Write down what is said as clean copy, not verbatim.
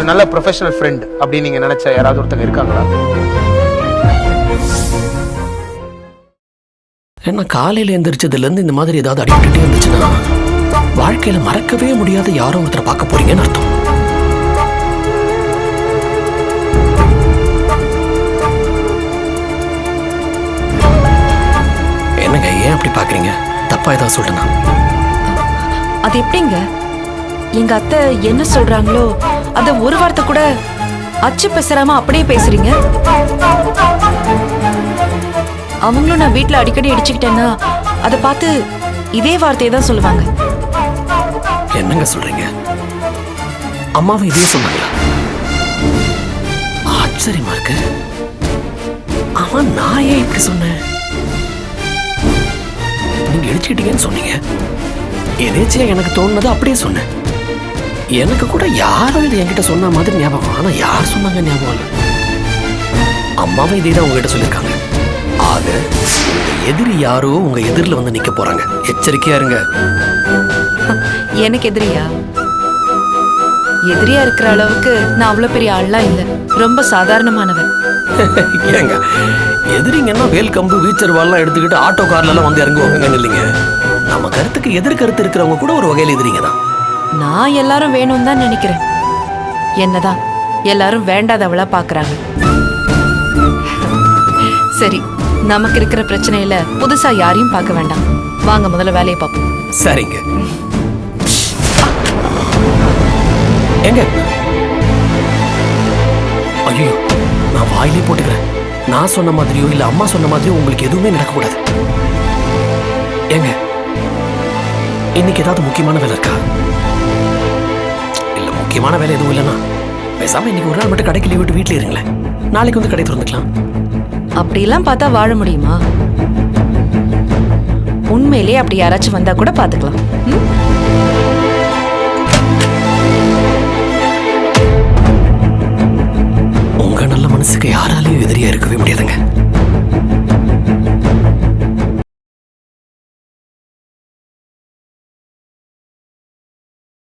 ஒரு நல்ல professional friend அப்படின்னு நீங்க நினைச்ச யாராவது ஒருத்தங்க இருக்காங்களா? ஏன்னா காலையில எந்திரிச்சதுல இருந்து இந்த மாதிரி ஏதாவது அடிக்கிட்டே இருந்துச்சுன்னா வாழ்க்கையில மறக்கவே முடியாத யாரோ ஒருத்தரை பார்க்க போறீங்கன்னு அர்த்தம். என்னங்க ஏன் அப்படி பாக்குறீங்க? தப்பா ஏதாவது சொல்றேனா? அது எப்படிங்க? எங்க அத்தை என்ன சொல்றாங்களோ அத ஒரு வார்த்தை கூட அச்சு பேசுறாம அப்படியே பேசுறீங்க. அவங்களும் நான் வீட்டுல அடிக்கடி அடிச்சுக்கிட்டேன்னா அதை பார்த்து இதே வார்த்தையை தான் சொல்லுவாங்க. என்னங்க சொல்றீங்க? அம்மாவும் இதே சொன்னாங்களா? ஆச்சரியமா இருக்கு. அவன் நான் ஏன் இப்படி சொன்னேன்? நீங்க இடிச்சுக்கிட்டீங்கன்னு சொன்னீங்க. எதேச்சியா எனக்கு தோணுனது அப்படியே சொன்னேன். எனக்கு கூட யாரும் இது என்கிட்ட சொன்ன மாதிரி ஞாபகம். ஆனா யார் சொன்னாங்க ஞாபகம் இல்லை. அம்மாவும் இதே தான் உங்ககிட்ட சொல்லியிருக்காங்க. ஆக உங்க எதிரி யாரோ உங்க எதிரில வந்து நிக்க போறாங்க. எச்சரிக்கையா இருங்க. எனக்கு எதிரியா? எதிரியா இருக்கிற அளவுக்கு நான் அவ்வளவு பெரிய ஆள்லாம் இல்ல. ரொம்ப சாதாரணமானவன். ஏங்க எதிரிங்கன்னா வேல் கம்பு வீச்சர்வால்லாம் எடுத்துக்கிட்டு ஆட்டோ கார்ல எல்லாம் வந்து இறங்குவாங்க இல்லைங்க. நம்ம கருத்துக்கு எதிர்கருத்து இருக்கிறவங்க கூட ஒரு வகையில் எதிரிங்க தான். நான் எல்லாரும் வேணும்னு தான் நினைக்கிறேன். என்னதான் எல்லாரும் வேண்டாதவளா பாக்குறாங்க. சரி, நமக்கு இருக்கிற பிரச்சனையில புதுசா யாரையும் பார்க்க வேண்டாம். வாங்க முதல்ல வேலையை பார்ப்போம். சரிங்க. எங்க? ஐயோ, நான் வாயிலே போட்டுக்கிறேன். நான் சொன்ன மாதிரியோ இல்ல அம்மா சொன்ன மாதிரியோ உங்களுக்கு எதுவுமே நடக்கக்கூடாது. ஏங்க இன்னைக்கு ஏதாவது முக்கியமான வேலை இருக்கா? இல்ல முக்கியமான வேலை எதுவும் இல்லைன்னா பேசாம இன்னைக்கு ஒரு நாள் மட்டும் கடைக்கு லீவ் விட்டு வீட்டுல இருங்களேன். நாளைக்கு வந்து கடை திறந்துக்கலாம். அப்படிலாம் பார்த்தா வாழ முடியுமா? உண்மையிலே அப்படி யாராச்சும் வந்தா கூட பாத்துக்கலாம்.